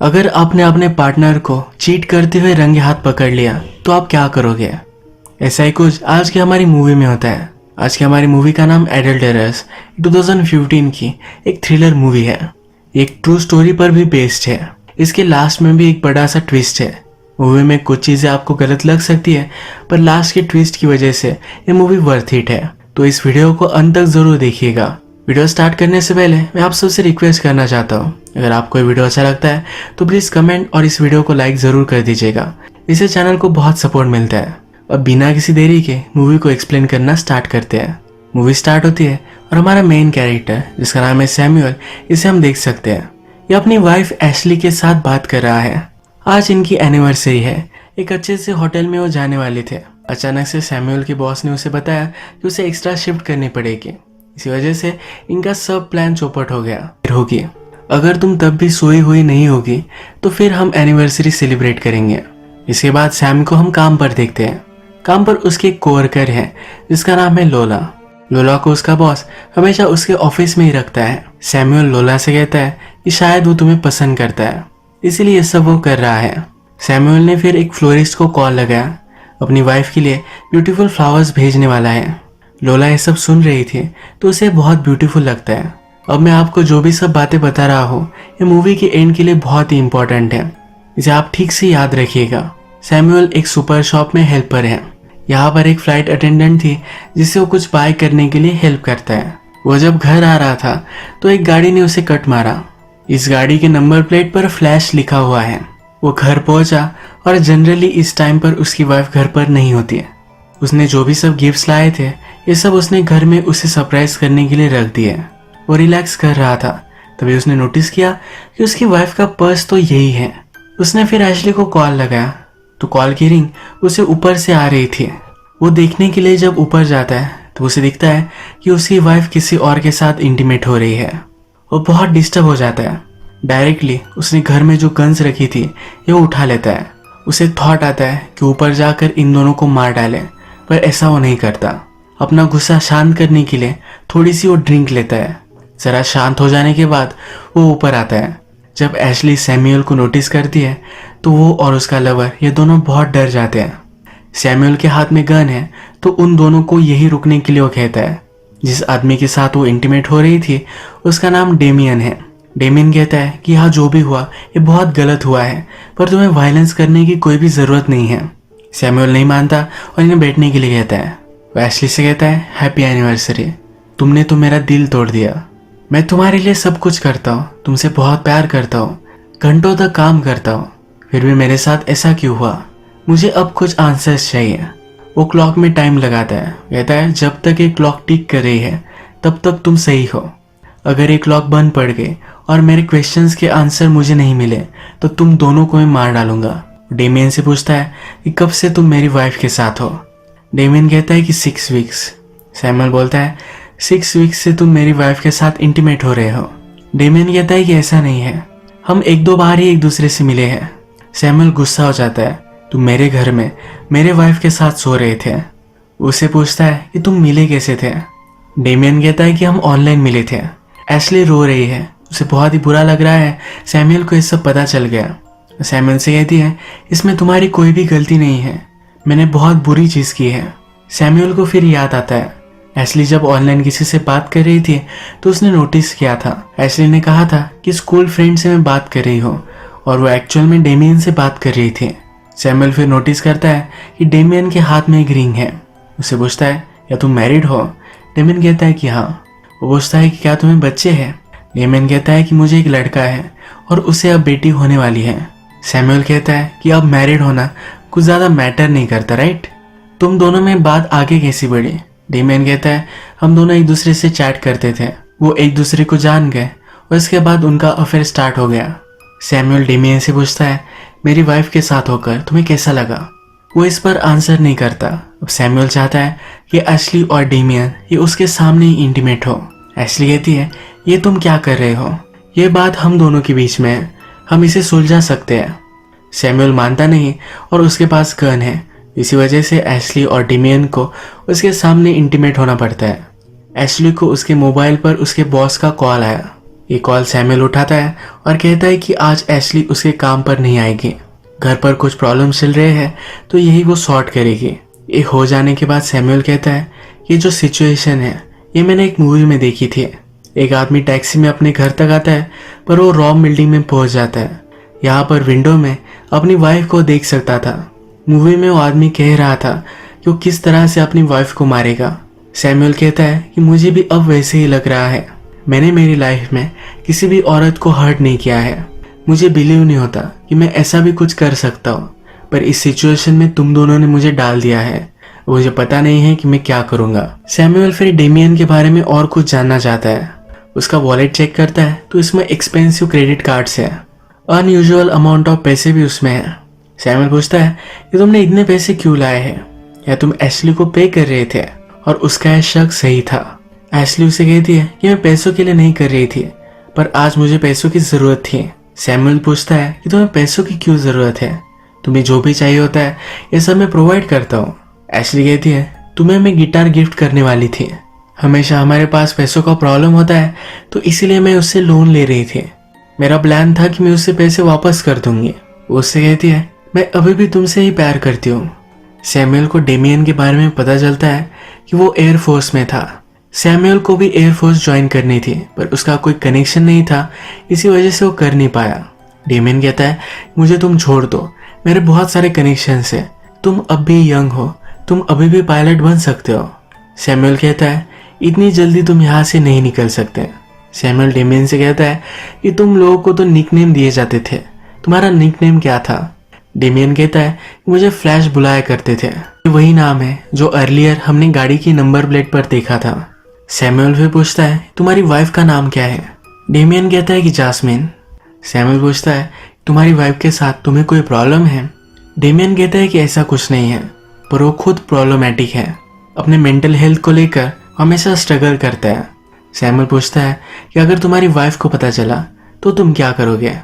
अगर आपने अपने पार्टनर को चीट करते हुए रंगे हाथ पकड़ लिया तो आप क्या करोगे? ऐसा ही कुछ आज की हमारी मूवी में होता है। आज की हमारी मूवी का नाम एडल्टरस 2015 की एक थ्रिलर मूवी है। एक ट्रू स्टोरी पर भी बेस्ड है। इसके लास्ट में भी एक बड़ा सा ट्विस्ट है। मूवी में कुछ चीजें आपको गलत लग सकती है, पर लास्ट के ट्विस्ट की वजह से ये मूवी वर्थ इट है। तो इस वीडियो को अंत तक जरूर देखिएगा। वीडियो स्टार्ट करने से पहले मैं आप सबसे रिक्वेस्ट करना चाहता हूँ, अगर आपको ये वीडियो अच्छा लगता है तो प्लीज कमेंट और इस वीडियो को लाइक जरूर कर दीजिएगा। इससे चैनल को बहुत सपोर्ट मिलता है। अब बिना किसी देरी के मूवी को एक्सप्लेन करना स्टार्ट करते हैं। मूवी स्टार्ट होती है और हमारा मेन कैरेक्टर जिसका नाम है सैमुअल, इसे हम देख सकते हैं। ये अपनी वाइफ एशली के साथ बात कर रहा है। आज इनकी एनिवर्सरी है। एक अच्छे से होटल में वो जाने वाले थे। अचानक से सैमुअल के बॉस ने उसे बताया कि उसे एक्स्ट्रा शिफ्ट करनी पड़ेगी। इसी वजह से इनका सब प्लान चौपट हो गया। फिर होगी, अगर तुम तब भी सोई हुई नहीं होगी तो फिर हम एनिवर्सरी सेलिब्रेट करेंगे। इसके बाद सैम को हम काम पर देखते हैं। काम पर उसके एक कोवर्कर है जिसका नाम है लोला। लोला को उसका बॉस हमेशा उसके ऑफिस में ही रखता है। सैमुअल लोला से कहता है कि शायद वो तुम्हें पसंद करता है, इसीलिए ये सब वो कर रहा है। सैमुअल ने फिर एक फ्लोरिस्ट को कॉल लगाया, अपनी वाइफ के लिए ब्यूटीफुल फ्लावर्स भेजने वाला है। लोला ये सब सुन रही थी तो उसे बहुत ब्यूटीफुल लगता है। अब मैं आपको जो भी सब बातें बता रहा हूँ ये मूवी के एंड के लिए बहुत ही इंपॉर्टेंट है। इसे आप ठीक से याद रखिएगा। सैमुअल एक सुपर शॉप में हेल्पर है। यहाँ पर एक फ्लाइट अटेंडेंट थी जिसे वो कुछ बाय करने के लिए हेल्प करता है। वो जब घर आ रहा था तो एक गाड़ी ने उसे कट मारा। इस गाड़ी के नंबर प्लेट पर फ्लैश लिखा हुआ है। वो घर पहुंचा और जनरली इस टाइम पर उसकी वाइफ घर पर नहीं होती है। उसने जो भी सब गिफ्ट्स लाए थे ये सब उसने घर में उसे सरप्राइज करने के लिए रख दिए। वो रिलैक्स कर रहा था, तभी उसने नोटिस किया कि उसकी वाइफ का पर्स तो यही है। उसने फिर एशली को कॉल लगाया तो कॉल की रिंग उसे ऊपर से आ रही थी। वो देखने के लिए जब ऊपर जाता है तो उसे दिखता है कि उसकी वाइफ किसी और के साथ इंटीमेट हो रही है। वो बहुत डिस्टर्ब हो जाता है। डायरेक्टली उसने घर में जो गन्स रखी थी ये उठा लेता है। उसे थॉट आता है कि ऊपर जाकर इन दोनों को मार डाले, पर ऐसा वो नहीं करता। अपना गुस्सा शांत करने के लिए थोड़ी सी वो ड्रिंक लेता है। जरा शांत हो जाने के बाद वो ऊपर आता है। जब एशली सैमुअल को नोटिस करती है तो वो और उसका लवर ये दोनों बहुत डर जाते हैं। सैमुअल के हाथ में गन है तो उन दोनों को यही रुकने के लिए वो कहता है। जिस आदमी के साथ वो इंटीमेट हो रही थी उसका नाम डेमियन है। डेमियन कहता है कि यहाँ जो भी हुआ ये बहुत गलत हुआ है, पर तुम्हें वायलेंस करने की कोई भी जरूरत नहीं है। सैमुअल नहीं मानता और इन्हें बैठने के लिए कहता है। वो एशली से कहता है, हैप्पी एनिवर्सरी, तुमने तो मेरा दिल तोड़ दिया। मैं तुम्हारे लिए सब कुछ करता हूँ, तुमसे बहुत प्यार करता हूँ, घंटों तक काम करता हूँ, फिर भी मेरे साथ ऐसा क्यों हुआ? मुझे अब कुछ आंसर्स चाहिए। वो क्लॉक में टाइम लगाता है, कहता है जब तक ये क्लॉक टिक कर रही है तब तक तुम सही हो। अगर ये क्लॉक बंद पड़ गई और मेरे क्वेश्चंस के आंसर मुझे नहीं मिले तो तुम दोनों को मैं मार डालूंगा। डेमियन से पूछता है कि कब से तुम मेरी वाइफ के साथ हो? डेमियन कहता है कि 6 वीक्स। सैमुअल बोलता है 6 वीक्स से तुम मेरी वाइफ के साथ इंटीमेट हो रहे हो। डेमियन कहता है कि ऐसा नहीं है, हम 1-2 बार ही एक दूसरे से मिले हैं। सैमुअल गुस्सा हो जाता है, तुम मेरे घर में मेरे वाइफ के साथ सो रहे थे। उसे पूछता है कि तुम मिले कैसे थे? डेमियन कहता है कि हम ऑनलाइन मिले थे। एशली रो रही है, उसे बहुत ही बुरा लग रहा है। सैमुअल को ये सब पता चल गया। सैमुअल से कहती है इसमें तुम्हारी कोई भी गलती नहीं है, मैंने बहुत बुरी चीज की है। सैमुअल को फिर याद आता है एशली जब ऑनलाइन किसी से बात कर रही थी तो उसने नोटिस किया था। एशली ने कहा था कि स्कूल फ्रेंड से मैं बात कर रही हूँ और वो एक्चुअल में डेमियन से बात कर रही थी। सैमुअल फिर नोटिस करता है कि डेमियन के हाथ में एक रिंग है। उसे पूछता है या तुम मैरिड हो? डेमियन कहता है कि हाँ। वो पूछता है कि क्या तुम्हें बच्चे हैं? डेमियन कहता है कि मुझे एक लड़का है और उसे अब बेटी होने वाली है। सैमुअल कहता है कि अब मैरिड होना कुछ ज्यादा मैटर नहीं करता, राइट? तुम दोनों में बात आगे कैसी बढ़ी? डेमियन कहता है हम दोनों एक दूसरे से चैट करते थे, वो एक दूसरे को जान गए और इसके बाद उनका अफेयर स्टार्ट हो गया। सैमुअल डेमियन से पूछता है मेरी वाइफ के साथ होकर तुम्हें कैसा लगा? वो इस पर आंसर नहीं करता। अब सैमुअल चाहता है कि एशली और डेमियन ये उसके सामने ही इंटीमेट हो। एशली कहती है ये तुम क्या कर रहे हो? ये बात हम दोनों के बीच में है, हम इसे सुलझा सकते हैं। सैमुअल मानता नहीं और उसके पास गन है। इसी वजह से एशली और डेमियन को उसके सामने इंटीमेट होना पड़ता है। एशली को उसके मोबाइल पर उसके बॉस का कॉल आया। ये कॉल सैमुअल उठाता है और कहता है कि आज एशली उसके काम पर नहीं आएगी, घर पर कुछ प्रॉब्लम चल रहे हैं तो यही वो सॉर्ट करेगी। ये हो जाने के बाद सैमुअल कहता है ये जो सिचुएशन है ये मैंने एक मूवी में देखी थी। एक आदमी टैक्सी में अपने घर तक आता है पर वो रॉ बिल्डिंग में पहुंच जाता है। यहाँ पर विंडो में अपनी वाइफ को देख सकता था। मूवी में वो आदमी कह रहा था कि वो किस तरह से अपनी वाइफ को मारेगा। सैमुअल कहता है कि मुझे भी अब वैसे ही लग रहा है। मैंने मेरी लाइफ में किसी भी औरत को हर्ट नहीं किया है। मुझे बिलीव नहीं होता कि मैं ऐसा भी कुछ कर सकता हूँ, पर इस सिचुएशन में तुम दोनों ने मुझे डाल दिया है। मुझे पता नहीं है कि मैं क्या करूँगा। सैमुअल फिर डेमियन के बारे में और कुछ जानना चाहता है। उसका वॉलेट चेक करता है तो इसमें एक्सपेंसिव क्रेडिट कार्ड्स है, अनयूजुअल अमाउंट ऑफ पैसे भी उसमें है। सैमुअल पूछता है कि तुमने इतने पैसे क्यों लाए हैं, या तुम एशली को पे कर रहे थे? और उसका यह शक सही था। एशली उसे कहती है कि मैं पैसों के लिए नहीं कर रही थी, पर आज मुझे पैसों की जरूरत थी। सैमुअल पूछता है कि तुम्हें पैसों की क्यों जरूरत है? तुम्हें जो भी चाहिए होता है ये सब मैं प्रोवाइड करता हूँ। एशली कहती है तुम्हें मैं गिटार गिफ्ट करने वाली थी। हमेशा हमारे पास पैसों का प्रॉब्लम होता है तो इसीलिए मैं उससे लोन ले रही थी। मेरा प्लान था कि मैं उससे पैसे वापस कर दूंगी। वो उससे कहती है मैं अभी भी तुमसे ही प्यार करती हूँ। सैमुअल को डेमियन के बारे में पता चलता है कि वो एयरफोर्स में था। सैमुअल को भी एयरफोर्स ज्वाइन करनी थी पर उसका कोई कनेक्शन नहीं था, इसी वजह से वो कर नहीं पाया। डेमियन कहता है मुझे तुम छोड़ दो, मेरे बहुत सारे कनेक्शंस हैं। तुम अब भी यंग हो, तुम अभी भी पायलट बन सकते हो। सैमुअल कहता है इतनी जल्दी तुम यहाँ से नहीं निकल सकते। सैमुअल डेमियन से कहता है कि तुम लोगों को तो निकनेम दिए जाते थे, तुम्हारा निकनेम क्या था? डेमियन कहता है मुझे फ्लैश बुलाया करते थे, वही नाम है जो अर्लियर हमने गाड़ी की नंबर प्लेट पर देखा था। सैमुअल फिर पूछता है तुम्हारी वाइफ का नाम क्या है? डेमियन कहता है कि जास्मिन। सैमुअल पूछता है तुम्हारी वाइफ के साथ तुम्हें कोई प्रॉब्लम है? डेमियन कहता है कि ऐसा कुछ नहीं है, पर वो खुद प्रॉब्लमैटिक है, अपने मेंटल हेल्थ को लेकर हमेशा स्ट्रगल करता है। सैमुअल पूछता है कि अगर तुम्हारी वाइफ को पता चला तो तुम क्या करोगे?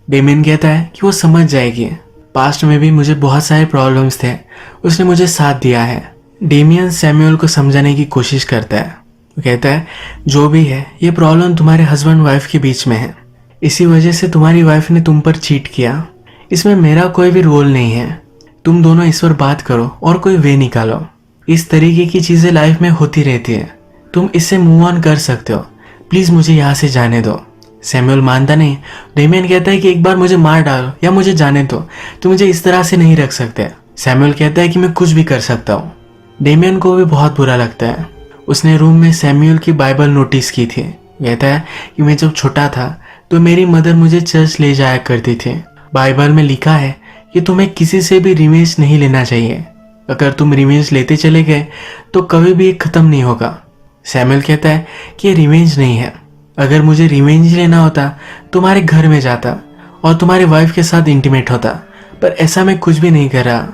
डेमियन कहता है कि वो समझ जाएगी, पास्ट में भी मुझे बहुत सारे प्रॉब्लम्स थे, उसने मुझे साथ दिया है। डेमियन सैमुअल को समझाने की कोशिश करता है। वो कहता है जो भी है ये प्रॉब्लम तुम्हारे हस्बैंड वाइफ के बीच में है, इसी वजह से तुम्हारी वाइफ ने तुम पर चीट किया। इसमें मेरा कोई भी रोल नहीं है। तुम दोनों इस पर बात करो और कोई वे निकालो। इस तरीके की चीजें लाइफ में होती रहती है, तुम इससे मूव ऑन कर सकते हो। प्लीज मुझे यहाँ से जाने दो। सैमुअल मानता नहीं। डेमियन कहता है कि एक बार मुझे मार डालो या मुझे जाने दो, तो मुझे इस तरह से नहीं रख सकते। सैमुअल कहता है कि मैं कुछ भी कर सकता हूँ। डेमियन को भी बहुत बुरा लगता है। उसने रूम में सैमुअल की बाइबल नोटिस की थी। कहता है कि मैं जब छोटा था तो मेरी मदर मुझे चर्च ले जाया करती थी। बाइबल में लिखा है कि तुम्हें किसी से भी रिवेंज नहीं लेना चाहिए। अगर तुम रिवेंज लेते चले गए तो कभी भी ये खत्म नहीं होगा। सैमुअल कहता है कि ये रिवेंज नहीं है। अगर मुझे रिवेंज लेना होता तुम्हारे घर में जाता और तुम्हारी वाइफ के साथ इंटीमेट होता, पर ऐसा मैं कुछ भी नहीं कर रहा।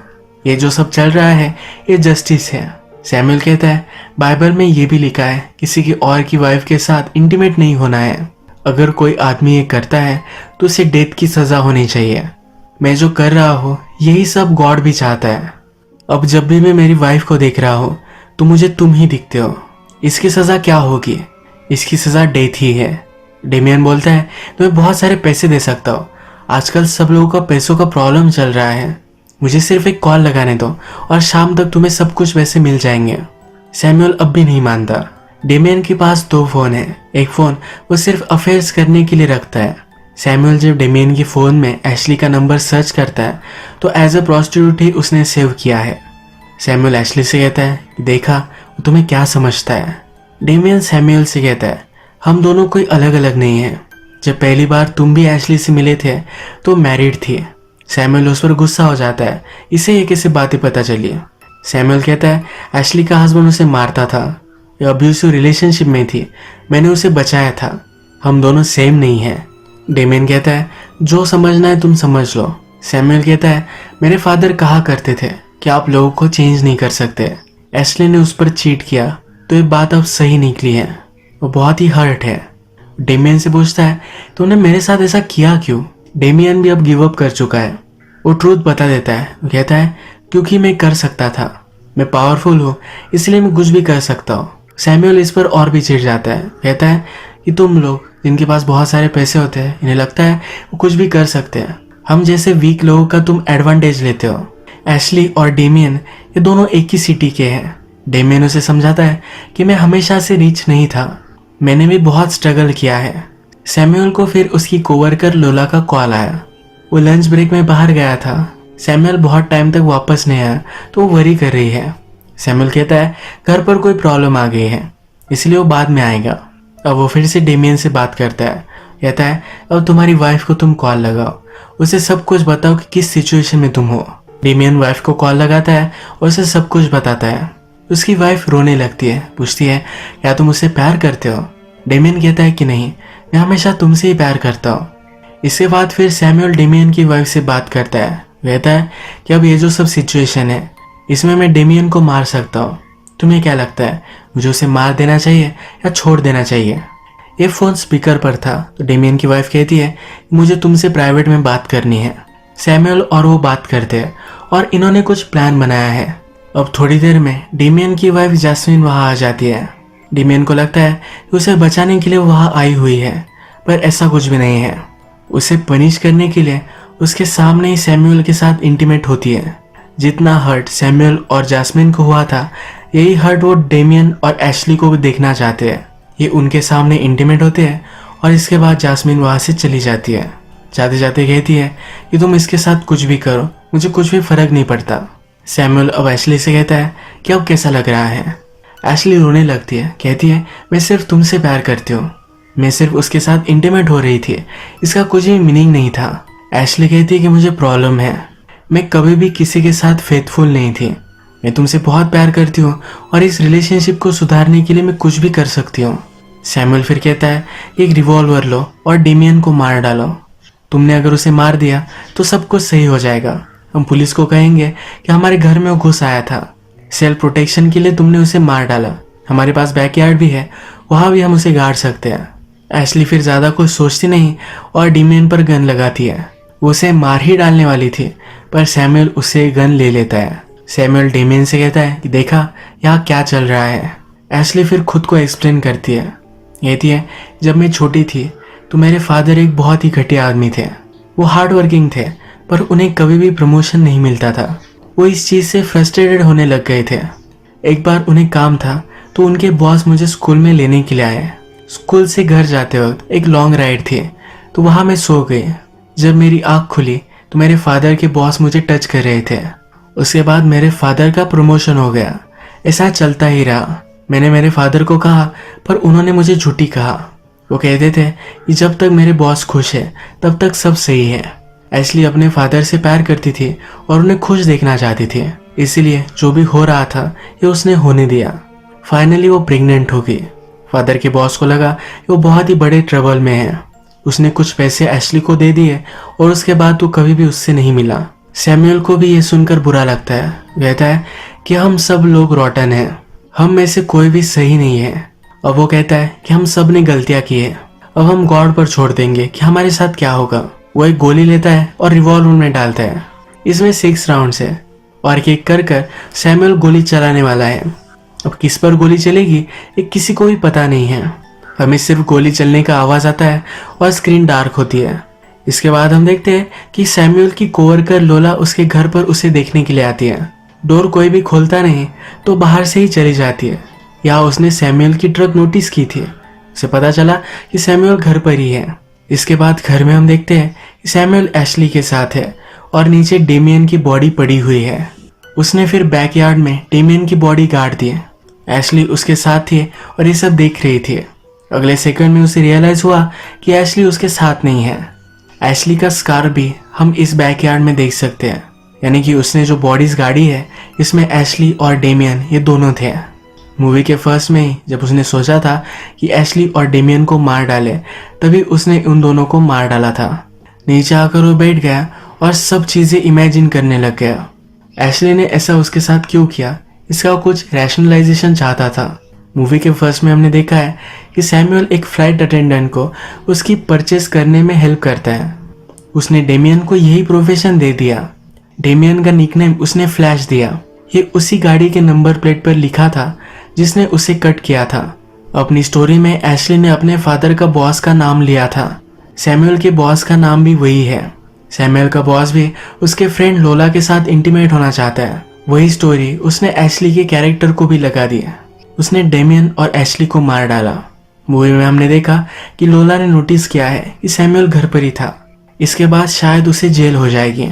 ये जो सब चल रहा है ये जस्टिस है। सैमुअल कहता है बाइबल में ये भी लिखा है किसी की और की वाइफ के साथ इंटीमेट नहीं होना है। अगर कोई आदमी ये करता है तो उसे डेथ की सजा होनी चाहिए। मैं जो कर रहा हूँ यही सब गॉड भी चाहता है। अब जब भी मैं मेरी वाइफ को देख रहा हूँ तो मुझे तुम ही दिखते हो। इसकी सजा क्या होगी? इसकी सजा डेथ ही है। डेमियन बोलता है तुम्हें बहुत सारे पैसे दे सकता हूँ, आजकल सब लोगों का पैसों का प्रॉब्लम चल रहा है। मुझे सिर्फ एक कॉल लगाने दो और शाम तक तुम्हें सब कुछ वैसे मिल जाएंगे। सैमुअल अब भी नहीं मानता। डेमियन के पास 2 फोन है। एक फोन वो सिर्फ अफेयर्स करने के लिए रखता है। सैमुअल जब डेमियन के फोन में एशली का नंबर सर्च करता है तो एज अ प्रोस्टिट्यूट ही उसने सेव किया है। सैमुअल एशली से कहता है देखा वो तुम्हें क्या समझता है। डेमियन सैमुअल से कहता है हम दोनों कोई अलग अलग नहीं है। जब पहली बार तुम भी एशली से मिले थे तो मैरिड थी। सैमुअल उस पर गुस्सा हो जाता है, इसे ये कैसे बातें पता चली। सैमुअल कहता है एशली का हस्बैंड उसे मारता था, ये अब्यूसिव रिलेशनशिप में थी, मैंने उसे बचाया था, हम दोनों सेम नहीं हैं। डेमियन कहता है जो समझना है तुम समझ लो। सैमुअल कहता है मेरे फादर कहा करते थे कि आप लोगों को चेंज नहीं कर सकते। एशली ने उस पर चीट किया तो ये बात अब सही निकली है। वो बहुत ही हर्ट है। डेमियन से पूछता है तूने मेरे साथ ऐसा किया क्यों? डेमियन भी अब गिव अप कर चुका है। वो ट्रूथ बता देता है। वो कहता है क्योंकि मैं कर सकता था, मैं पावरफुल हूँ इसलिए मैं कुछ भी कर सकता हूँ। सैमुअल इस पर और भी चिढ़ जाता है। कहता है कि तुम लोग जिनके पास बहुत सारे पैसे होते हैं, इन्हें लगता है वो कुछ भी कर सकते हैं। हम जैसे वीक लोगों का तुम एडवांटेज लेते हो। एशली और डेमियन ये दोनों एक ही सिटी के हैं। डेमियन उसे समझाता है कि मैं हमेशा से रिच नहीं था, मैंने भी बहुत स्ट्रगल किया है। सैमुअल को फिर उसकी कोवर्कर लोला का कॉल आया। वो लंच ब्रेक में बाहर गया था। सैमुअल बहुत टाइम तक वापस नहीं आया तो वो वरी कर रही है। सैमुअल कहता है घर पर कोई प्रॉब्लम आ गई है, इसलिए वो बाद में आएगा। अब वो फिर से डेमियन से बात करता है, कहता है अब तुम्हारी वाइफ को तुम कॉल लगाओ, उसे सब कुछ बताओ कि किस सिचुएशन में तुम हो। डेमियन वाइफ को कॉल लगाता है और उसे सब कुछ बताता है। उसकी वाइफ रोने लगती है, पूछती है क्या तुम उससे प्यार करते हो। डेमियन कहता है कि नहीं, मैं हमेशा तुमसे ही प्यार करता हूँ। इसके बाद फिर सैमुअल डेमियन की वाइफ से बात करता है, कहता है कि अब ये जो सब सिचुएशन है इसमें मैं डेमियन को मार सकता हूँ, तुम्हें क्या लगता है मुझे उसे मार देना चाहिए या छोड़ देना चाहिए। ये फोन स्पीकर पर था तो डेमियन की वाइफ कहती है मुझे तुमसे प्राइवेट में बात करनी है। सैमुअल और वो बात करते हैं और इन्होंने कुछ प्लान बनाया है। अब थोड़ी देर में डेमियन की वाइफ जैस्मिन वहां आ जाती है। डेमियन को लगता है कि उसे बचाने के लिए वहां आई हुई है, पर ऐसा कुछ भी नहीं है। उसे पनिश करने के लिए उसके सामने ही सैमुअल के साथ इंटीमेट होती है। जितना हर्ट सैमुअल और जैस्मिन को हुआ था, यही हर्ट वो डेमियन और एशली को भी देखना चाहते हैं। ये उनके सामने इंटीमेट होते हैं और इसके बाद जैस्मिन वहां से चली जाती है। जाते जाते कहती है कि तुम इसके साथ कुछ भी करो, मुझे कुछ भी फर्क नहीं पड़ता। सैमुअल अब एशली से कहता है कि अब कैसा लग रहा है। एशली रोने लगती है, कहती है मैं सिर्फ तुमसे प्यार करती हूँ, मैं सिर्फ उसके साथ इंटीमेट हो रही थी, इसका कुछ भी मीनिंग नहीं था। एशली कहती है कि मुझे प्रॉब्लम है, मैं कभी भी किसी के साथ फेथफुल नहीं थी, मैं तुमसे बहुत प्यार करती हूँ और इस रिलेशनशिप को सुधारने के लिए मैं कुछ भी कर सकती हूँ। सैमुअल फिर कहता है एक रिवॉल्वर लो और डेमियन को मार डालो, तुमने अगर उसे मार दिया तो सब कुछ सही हो जाएगा। हम पुलिस को कहेंगे कि हमारे घर में वो घुस आया था, सेल्फ प्रोटेक्शन के लिए तुमने उसे मार डाला। हमारे पास बैकयार्ड भी है, वहां भी हम उसे गाड़ सकते हैं। एशली फिर ज्यादा कुछ सोचती नहीं और डेमियन पर गन लगाती है। वो उसे मार ही डालने वाली थी, पर सैमुअल उससे गन ले लेता है। सैमुअल डेमियन से कहता है कि देखा यहाँ क्या चल रहा है। एशली फिर खुद को एक्सप्लेन करती है, कहती है जब मैं छोटी थी तो मेरे फादर एक बहुत ही घटिया आदमी थे। वो हार्ड वर्किंग थे पर उन्हें कभी भी प्रमोशन नहीं मिलता था। वो इस चीज़ से फ्रस्ट्रेटेड होने लग गए थे। एक बार उन्हें काम था तो उनके बॉस मुझे स्कूल में लेने के लिए आए। स्कूल से घर जाते वक्त एक लॉन्ग राइड थी तो वहाँ मैं सो गई। जब मेरी आँख खुली तो मेरे फादर के बॉस मुझे टच कर रहे थे। उसके बाद मेरे फादर का प्रमोशन हो गया। ऐसा चलता ही रहा। मैंने मेरे फादर को कहा पर उन्होंने मुझे झूठी कहा। वो कहते थे कि जब तक मेरे बॉस खुश है तब तक सब सही है। एशली अपने फादर से प्यार करती थी और उन्हें खुश देखना चाहती थी, इसीलिए जो भी हो रहा था ये उसने होने दिया। फाइनली वो प्रेग्नेंट हो गई। फादर के बॉस को लगा कि वो बहुत ही बड़े ट्रबल में है। उसने कुछ पैसे एशली को दे दिए और उसके बाद वो कभी भी उससे नहीं मिला। सैमुअल को भी ये सुनकर बुरा लगता है। कहता है कि हम सब लोग रॉटन हैं, हम में से कोई भी सही नहीं है। अब वो कहता है कि हम सब ने गलतियां की है, अब हम गॉड पर छोड़ देंगे कि हमारे साथ क्या होगा। वो एक गोली लेता है और रिवॉल्वर में डालता है। इसमें 6 राउंड्स है और एक कर कर सैमुअल गोली चलाने वाला है। अब किस पर गोली चलेगी ये किसी को भी पता नहीं है। हमें सिर्फ गोली चलने का आवाज आता है और स्क्रीन डार्क होती है। इसके बाद हम देखते हैं कि सैमुअल की कोवर्कर लोला उसके घर पर उसे देखने के लिए आती है। डोर कोई भी खोलता नहीं तो बाहर से ही चली जाती है। यहाँ उसने सैमुअल की ट्रक नोटिस की थी। उसे पता चला कि सैमुअल घर पर ही है। इसके बाद घर में हम देखते हैं कि सैमुअल एशली के साथ है और नीचे डेमियन की बॉडी पड़ी हुई है। उसने फिर बैकयार्ड में डेमियन की बॉडी गाड़ दी। एशली उसके साथ थी और ये सब देख रही थी। अगले सेकंड में उसे रियलाइज हुआ कि एशली उसके साथ नहीं है। एशली का स्कार भी हम इस बैकयार्ड में देख सकते हैं, यानी कि उसने जो बॉडीज गाड़ी है इसमें एशली और डेमियन ये दोनों थे। मूवी के फर्स्ट में ही जब उसने सोचा था कि एशली और डेमियन को मार डाले, तभी उसने उन दोनों को मार डाला था। नीचे आकर वो बैठ गया और सब चीजें इमेजिन करने लग गया। एशली ने ऐसा उसके साथ क्यों किया, इसका कुछ रैशनलाइजेशन चाहता था। मूवी के फर्स्ट में हमने देखा है कि सैमुअल एक फ्लाइट अटेंडेंट को उसकी परचेस करने में हेल्प करता है। उसने डेमियन को यही प्रोफेशन दे दिया। डेमियन का निकनेम उसने फ्लैश दिया। ये उसी गाड़ी के नंबर प्लेट पर लिखा था जिसने उसे कट किया था। अपनी स्टोरी में एशली ने अपने फादर का बॉस का नाम लिया था। सैमुअल के बॉस का नाम भी वही है। सैमुअल का बॉस भी उसके फ्रेंड लोला के साथ इंटीमेट होना चाहता है। वही स्टोरी उसने एशली के कैरेक्टर को भी लगा दी। उसने डेमियन और एशली को मार डाला। मूवी में हमने देखा कि लोला ने नोटिस किया है कि सैमुअल घर पर ही था। इसके बाद शायद उसे जेल हो जाएगी।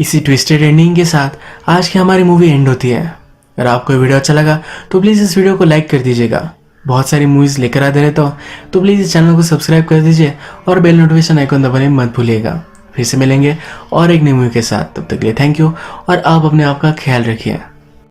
इसी ट्विस्टेड एंडिंग के साथ आज की हमारी मूवी एंड होती है। अगर आपको वीडियो अच्छा लगा तो प्लीज़ इस वीडियो को लाइक कर दीजिएगा। बहुत सारी मूवीज़ लेकर आते रहता हूँ, तो प्लीज़ इस चैनल को सब्सक्राइब कर दीजिए और बेल नोटिफिकेशन आइकन दबाने मत भूलिएगा। फिर से मिलेंगे और एक नई मूवी के साथ। तब तक के लिए थैंक यू और आप अपने आप का ख्याल रखिए।